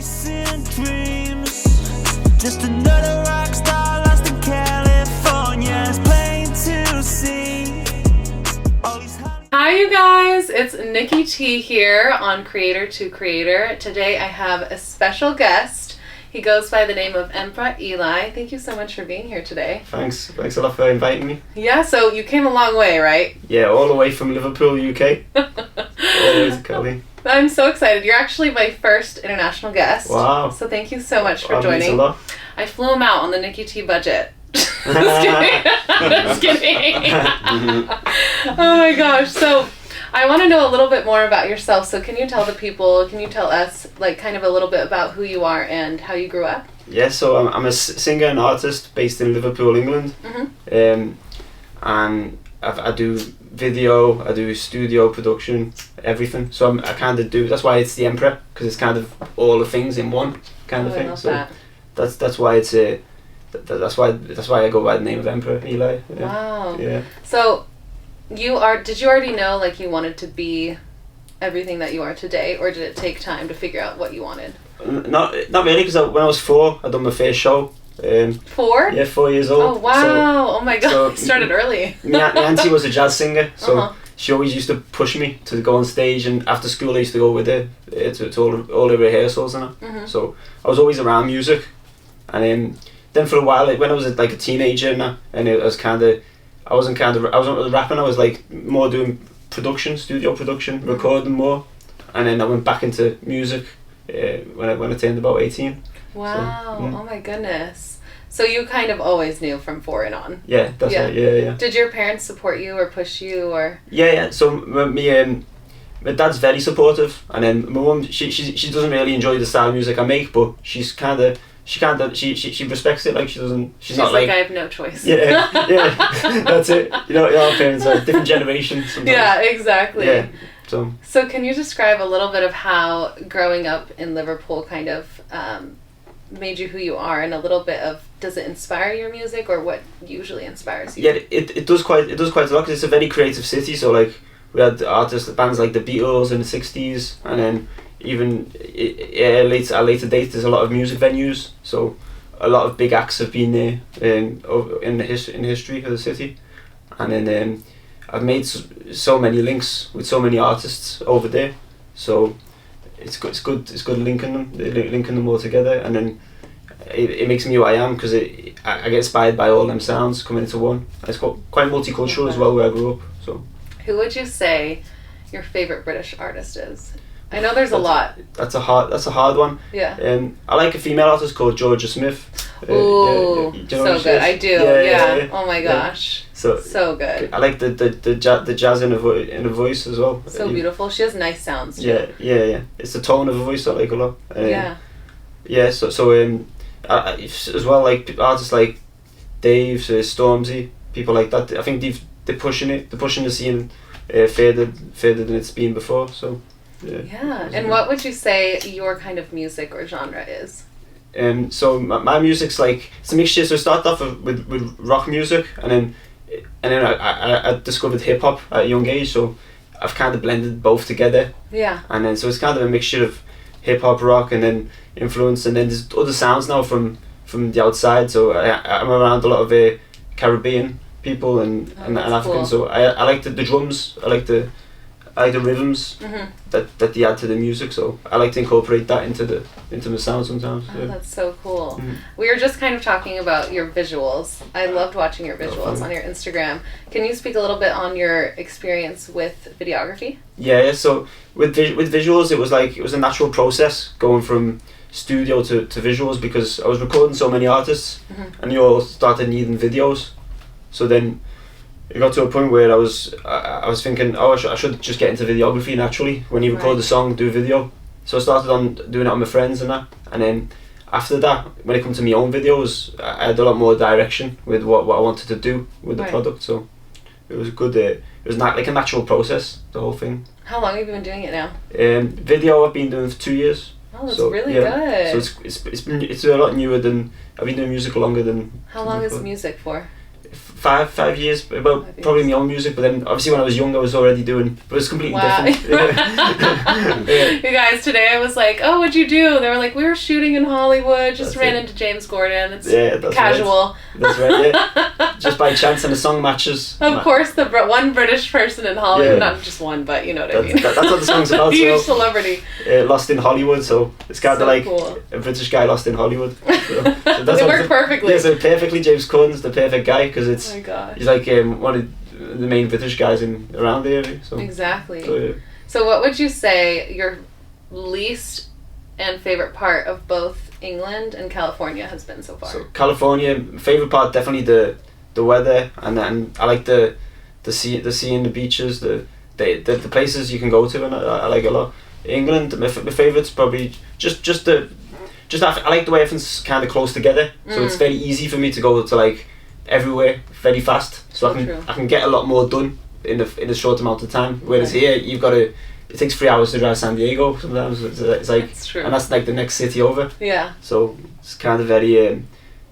Chasing dreams, just another rock star lost in California. It's plain to see. Hi you guys, it's Nikki T here on Creator to Creator. Today I have a special guest. He goes by the name of Empra Ely. Thank you so much for being here today. Thanks a lot for inviting me. Yeah, so you came a long way, right? Yeah, all the way from Liverpool, UK. All the way to Cali. I'm so excited. You're actually my first international guest. Wow. So thank you so much for That means joining. a lot. I flew him out on the Nikki T budget. Just kidding. Just kidding. Oh my gosh. So I want to know a little bit more about yourself. So can you tell us like kind of a little bit about who you are and how you grew up? Yeah, so I'm a singer and artist based in Liverpool, England. Mm-hmm. And I do video, I do studio production, everything. So I kind of do, that's why it's the Empra, because it's kind of all the things in one kind of thing. I love So that. that's why it's that's why I go by the name of Empra Ely. Yeah. Wow. Yeah. So did you already know like you wanted to be everything that you are today, or did it take time to figure out what you wanted? Not really, because when I was 4, I done my first show. 4? Yeah, 4 years old. Oh wow! Oh my god! So You started early. my auntie was a jazz singer, so Uh-huh. she always used to push me to go on stage, and after school I used to go with her to all the rehearsals and that. Mm-hmm. So I was always around music, and then for a while, like, when I was like a teenager and I wasn't really rapping. I was like more doing production, studio production, recording more, and then I went back into music when I turned about 18. Wow! So, Oh my goodness! So you kind of always knew from 4 and on. Yeah, that's Yeah. right. Yeah. Did your parents support you or push you or? Yeah. So my dad's very supportive, and then my mum, she doesn't really enjoy the style of music I make, but she respects it. Like she's not like I have no choice. yeah, that's it. You know, our parents are different generations sometimes. Yeah, exactly. Yeah. So can you describe a little bit of how growing up in Liverpool kind of made you who you are, and a little bit of, does it inspire your music, or what usually inspires you? Yeah, it does quite a lot, because it's a very creative city. So like we had bands like the Beatles in the 60s, and then even at a later date there's a lot of music venues. So a lot of big acts have been there in the history of the city, and then I've made so many links with so many artists over there. So it's good linking them all together, and then it makes me who I am, because I get inspired by all them sounds coming into one. It's quite multicultural as well where I grew up. So who would you say your favorite British artist is? I know there's a lot. That's a hard one. Yeah. I like a female artist called Georgia Smith. Ooh, do you know so who she good. is? I do. Yeah. Oh my gosh. So good. I like the jazz in her voice as well. So beautiful. She has nice sounds too. Yeah. It's the tone of her voice I like a lot. Yeah. Yeah. So as well, like artists like Dave, Stormzy, people like that. I think they're pushing it. They're pushing the scene further than it's been before. So. Yeah. And what would you say your kind of music or genre is? So my music's like, it's a mixture. So I started off with rock music, and then I discovered hip hop at a young age. So I've kind of blended both together. Yeah. And then so it's kind of a mixture of hip hop, rock, and then influence, and then there's other sounds now from the outside. So I'm around a lot of Caribbean people and African. Cool. So I like the drums. I like the rhythms that they add to the music, so I like to incorporate that into the sound sometimes. Oh, that's so cool. We were just kind of talking about your visuals. I loved watching your visuals on your Instagram. Can you speak a little bit on your experience with videography? Yeah. So with visuals, it was a natural process going from studio to visuals, because I was recording so many artists, and you all started needing videos. So then it got to a point where I was thinking, I should just get into videography naturally. When you record the song, do a video. So I started on doing it on my friends and that, and then after that, when it comes to my own videos, I had a lot more direction with what I wanted to do with the product. So it was good. It was like a natural process, the whole thing. How long have you been doing it now? Video I've been doing for 2 years. Oh, that's really good. So it's a lot newer than, I've been doing music longer than. How long is music for? 5 years, about 5 years. probably my own music, but then obviously when I was young I was already doing, but it's completely Wow. different. Yeah. You guys, today I was like, oh, what'd you do? They were like, we were shooting in Hollywood, just That's ran it. into James Gordon. It's Yeah, that's casual. That's right, yeah. Just by chance, and the song matches. Of course, the one British person in Hollywood, Yeah. not just one, but you know what I mean. That's what the song's about. Huge So, celebrity. Lost in Hollywood, so it's kind So of like cool. a British guy lost in Hollywood. So It what worked perfectly. Yeah, so perfectly, James Corden's the perfect guy because Oh it's my gosh. he's like one of the main British guys around the area. So, Exactly. so yeah. So what would you say your least and favorite part of both England and California has been so far? So California, favorite part definitely the weather, and then I like the sea and the beaches, the places you can go to, and I like a lot. England, my favourite's probably just I like the way everything's kind of close together, so it's very easy for me to go to like everywhere very fast, so True. I can get a lot more done in a short amount of time. Whereas here you've got to. It takes 3 hours to drive San Diego sometimes. It's like, That's true. and that's like the next city over. Yeah. So it's kind of very,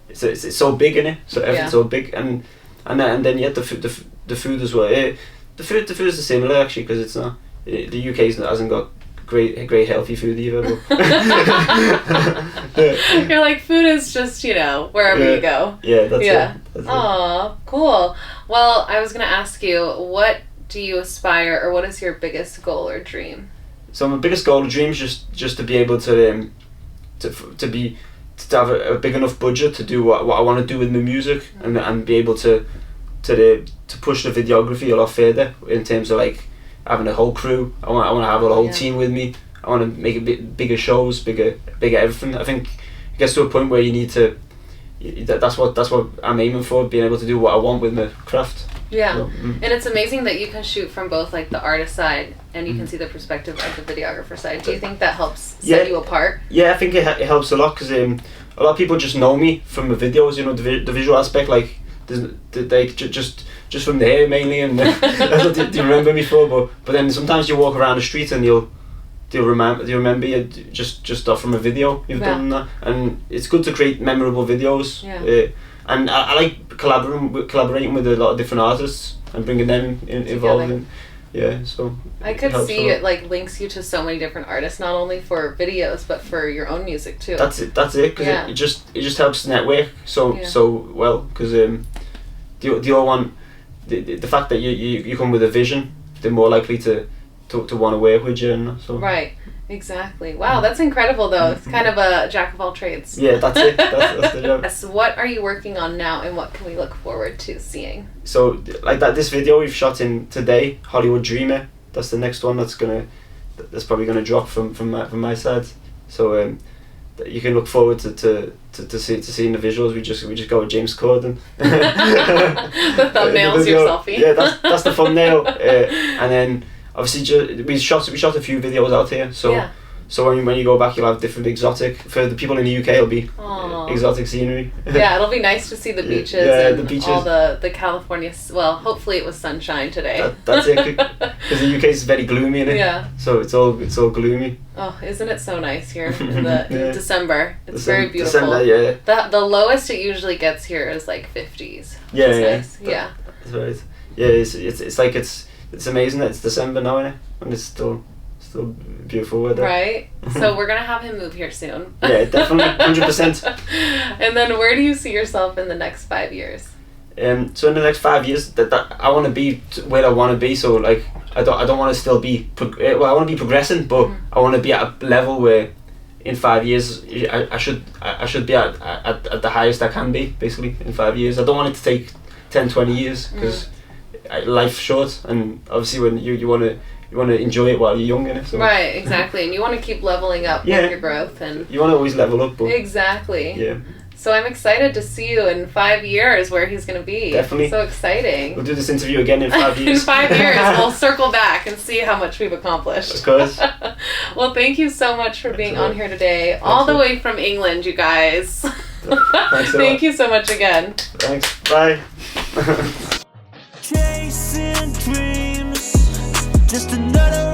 it's so big in it. So everything's so big, and then yeah, the food as well. Yeah, the food is similar actually because it's not. The UK hasn't got great healthy food either. But You're like, food is just, wherever you go. Yeah, that's Yeah. it. That's it. Aw, cool. Well, I was going to ask you, what do you aspire, or what is your biggest goal or dream? So my biggest goal or dream is just to be able to have a big enough budget to do what I want to do with my music, and be able to push the videography a lot further in terms of like having a whole crew. I want to have a whole team with me. I want to make a bit bigger shows, bigger everything. I think it gets to a point where you need to. That's what I'm aiming for, being able to do what I want with my craft. Yeah. So, And it's amazing that you can shoot from both like the artist side and you can see the perspective of the videographer side. Do you think that helps set you apart? Yeah, I think it helps a lot because a lot of people just know me from the videos. The visual aspect, like they just from there mainly, and that's what they remember me for. But then sometimes you walk around the street and they'll remember you just off from a video you've done that, and it's good to create memorable videos. Yeah. And I like collaborating with a lot of different artists and bringing them involved in. Yeah, so I could see it like links you to so many different artists, not only for videos but for your own music too. That's it because it just helps network so well because the all want the fact that you come with a vision, they're more likely to want to work with you, and so Right, exactly. Wow, that's incredible though. It's kind of a jack of all trades. Yeah, that's it. That's the job. So what are you working on now, and what can we look forward to seeing? So like this video we've shot in today, Hollywood Dreamer. That's the next one that's probably gonna drop from my side. So you can look forward to seeing the visuals. We just go with James Corden. The thumbnail's your selfie. Yeah, that's the thumbnail. And then obviously we shot a few videos out here. So when you go back, you'll have different exotic. For the people in the UK, it'll be exotic scenery. Yeah, it'll be nice to see the beaches and the beaches. all the California. Well, hopefully it was sunshine today. That's it. Because the UK is very gloomy in it. Yeah. So it's all gloomy. Oh, isn't it so nice here in in December? It's very beautiful. December, yeah. The lowest it usually gets here is like 50s. Yeah, Nice. That's right. Yeah, it's like it's amazing that it's December now, innit? And it's still beautiful weather. Right. So we're gonna have him move here soon. Yeah, definitely, 100%. And then where do you see yourself in the next 5 years? So in the next 5 years, that I want to be where I want to be. So like I don't want to still be I want to be progressing, but I want to be at a level where in 5 years I should be at the highest I can be. Basically, in 5 years, I don't want it to take 10, 20 years because life's short, and obviously when you want to enjoy it while you're young, innit? So. Right, exactly, and you want to keep leveling up with your growth, and you want to always level up. But exactly. Yeah. So I'm excited to see you in 5 years where he's going to be. Definitely. So exciting. We'll do this interview again in 5 years. In 5 years, we'll circle back and see how much we've accomplished. Of course. Well, thank you so much for being on here today, all the way from England, you guys. Thanks a lot. Thank you so much again. Thanks. Bye. Chasing dreams, just another